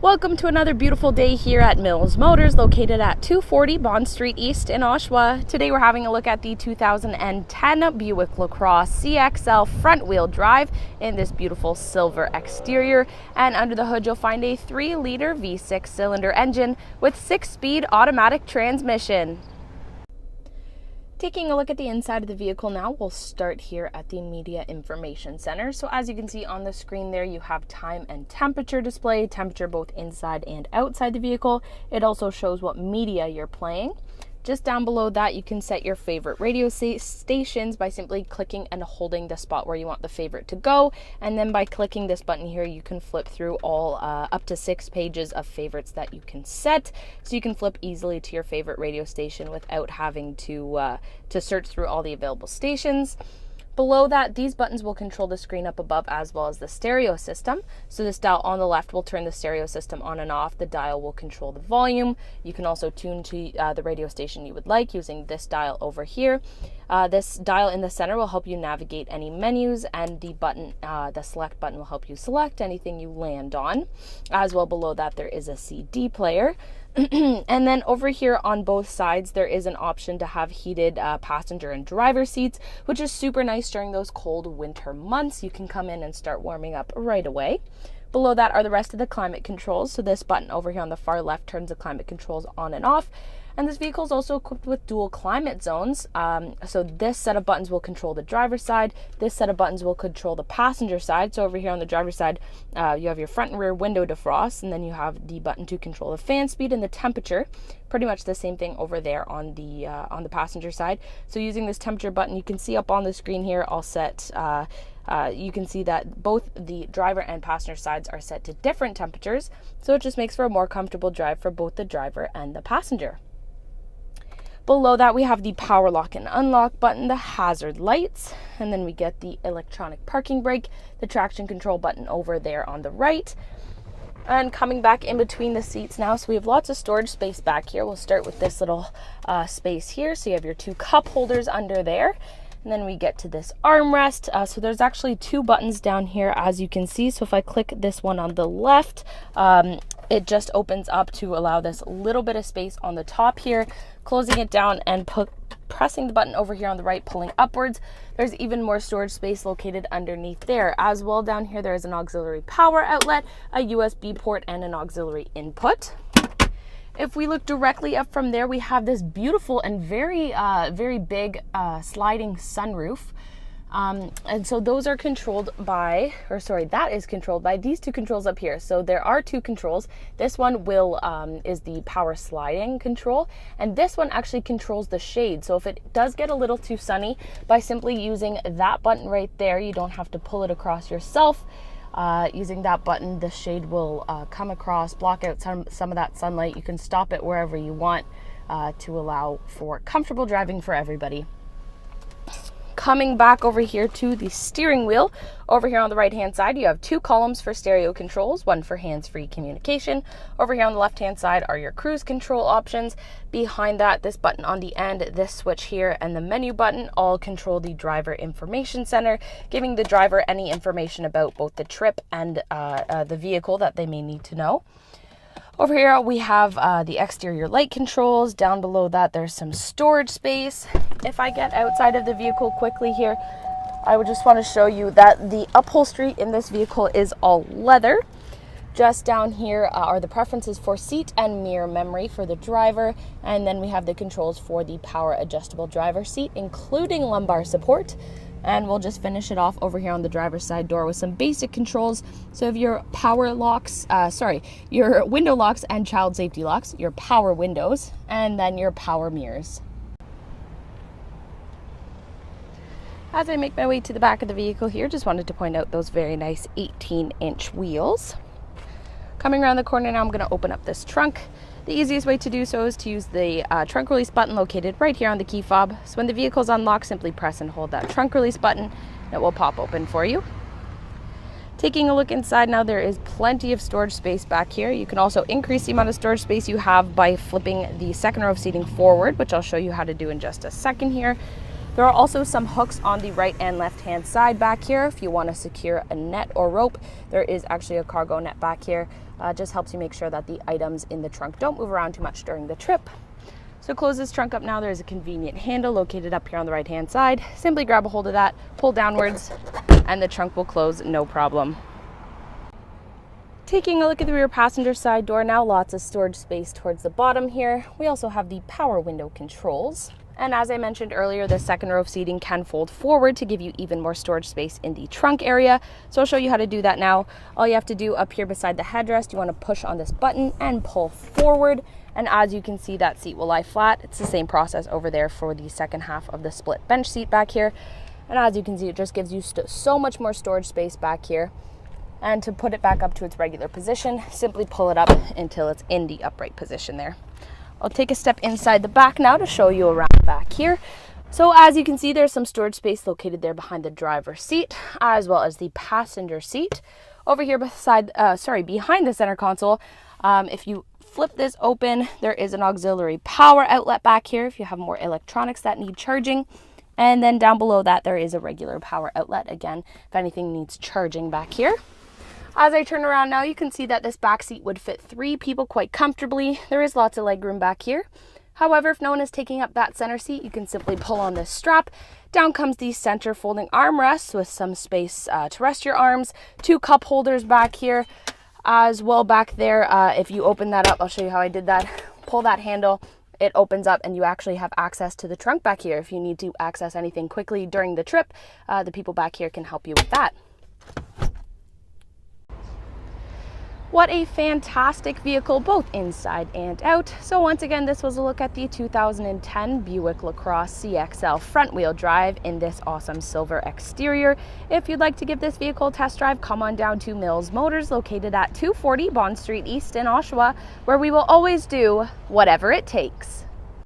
Welcome to another beautiful day here at Mills Motors, located at 240 Bond Street East in Oshawa. Today we're having a look at the 2010 Buick LaCrosse CXL front-wheel drive in this beautiful silver exterior. And under the hood you'll find a 3-liter V6 cylinder engine with 6-speed automatic transmission. Taking a look at the inside of the vehicle now, we'll start here at the Media Information Center. So as you can see on the screen there, you have time and temperature display, temperature both inside and outside the vehicle. It also shows what media you're playing. Just down below that, you can set your favorite radio stations by simply clicking and holding the spot where you want the favorite to go. And then by clicking this button here, you can flip through all up to 6 pages of favorites that you can set. So you can flip easily to your favorite radio station without having to search through all the available stations. Below that, these buttons will control the screen up above as well as the stereo system. So this dial on the left will turn the stereo system on and off. The dial will control the volume. You can also tune to the radio station you would like using this dial over here. This dial in the center will help you navigate any menus, and the button, the select button, will help you select anything you land on. As well, below that there is a CD player. And then over here on both sides there is an option to have heated passenger and driver seats, which is super nice during those cold winter months. You can come in and start warming up right away. Below that are the rest of the climate controls. So this button over here on the far left turns the climate controls on and off. And this vehicle is also equipped with dual climate zones. So this set of buttons will control the driver's side. This set of buttons will control the passenger side. So over here on the driver's side, you have your front and rear window defrost, and then you have the button to control the fan speed and the temperature. Pretty much the same thing over there on the passenger side. So using this temperature button, you can see up on the screen here, I'll set. You can see that both the driver and passenger sides are set to different temperatures. So it just makes for a more comfortable drive for both the driver and the passenger. Below that, we have the power lock and unlock button, the hazard lights, and then we get the electronic parking brake, the traction control button over there on the right. And coming back in between the seats now, so we have lots of storage space back here. We'll start with this little space here. So you have your 2 cup holders under there. And then we get to this armrest. So there's actually 2 buttons down here, as you can see. So if I click this one on the left, it just opens up to allow this little bit of space on the top here. Closing it down and pressing the button over here on the right, pulling upwards, there's even more storage space located underneath there. As well, down here there is an auxiliary power outlet, a USB port, and an auxiliary input. If we look directly up from there, we have this beautiful and very big sliding sunroof. And so those are controlled by, that is controlled by these 2 controls up here. So there are 2 controls. This one is the power sliding control, and this one actually controls the shade. So if it does get a little too sunny, by simply using that button right there, you don't have to pull it across yourself. Using that button, the shade will come across, block out some of that sunlight. You can stop it wherever you want to allow for comfortable driving for everybody. Coming back over here to the steering wheel, over here on the right hand side you have 2 columns for stereo controls, one for hands-free communication. Over here on the left hand side are your cruise control options. Behind that, this button on the end, this switch here, and the menu button all control the driver information center, giving the driver any information about both the trip and the vehicle that they may need to know. Over here we have the exterior light controls. Down below that there's some storage space. If I get outside of the vehicle quickly here, I would just want to show you that the upholstery in this vehicle is all leather. Just down here are the preferences for seat and mirror memory for the driver, and then we have the controls for the power adjustable driver seat, including lumbar support. And we'll just finish it off over here on the driver's side door with some basic controls. So if your power locks, your window locks and child safety locks, your power windows, and then your power mirrors. As I make my way to the back of the vehicle here, just wanted to point out those very nice 18-inch wheels. Coming around the corner now, I'm going to open up this trunk. The easiest way to do so is to use the trunk release button located right here on the key fob. So when the vehicle is unlocked, simply press and hold that trunk release button. It will pop open for you. Taking a look inside now, there is plenty of storage space back here. You can also increase the amount of storage space you have by flipping the second row of seating forward, which I'll show you how to do in just a second here. There are also some hooks on the right and left hand side back here. If you want to secure a net or rope, there is actually a cargo net back here. Just helps you make sure that the items in the trunk don't move around too much during the trip. So close this trunk up now. There's a convenient handle located up here on the right hand side. Simply grab a hold of that, pull downwards, and the trunk will close no problem. Taking a look at the rear passenger side door now, lots of storage space towards the bottom here. We also have the power window controls. And as I mentioned earlier, the second row of seating can fold forward to give you even more storage space in the trunk area. So I'll show you how to do that now. All you have to do up here beside the headrest, you want to push on this button and pull forward. And as you can see, that seat will lie flat. It's the same process over there for the second half of the split bench seat back here. And as you can see, it just gives you so much more storage space back here. And to put it back up to its regular position, simply pull it up until it's in the upright position there. I'll take a step inside the back now to show you around back here. So as you can see, there's some storage space located there behind the driver's seat, as well as the passenger seat. Over here behind the center console, if you flip this open, there is an auxiliary power outlet back here if you have more electronics that need charging. And then down below that, there is a regular power outlet, again, if anything needs charging back here. As I turn around now, you can see that this back seat would fit 3 people quite comfortably. There is lots of leg room back here. However, if no one is taking up that center seat, you can simply pull on this strap. Down comes the center folding armrest with some space to rest your arms. 2 cup holders back here as well back there. If you open that up, I'll show you how I did that. Pull that handle, it opens up, and you actually have access to the trunk back here. If you need to access anything quickly during the trip, the people back here can help you with that. What a fantastic vehicle, both inside and out. So once again, this was a look at the 2010 Buick LaCrosse CXL front wheel drive in this awesome silver exterior. If you'd like to give this vehicle a test drive, come on down to Mills Motors, located at 240 Bond Street East in Oshawa, where we will always do whatever it takes.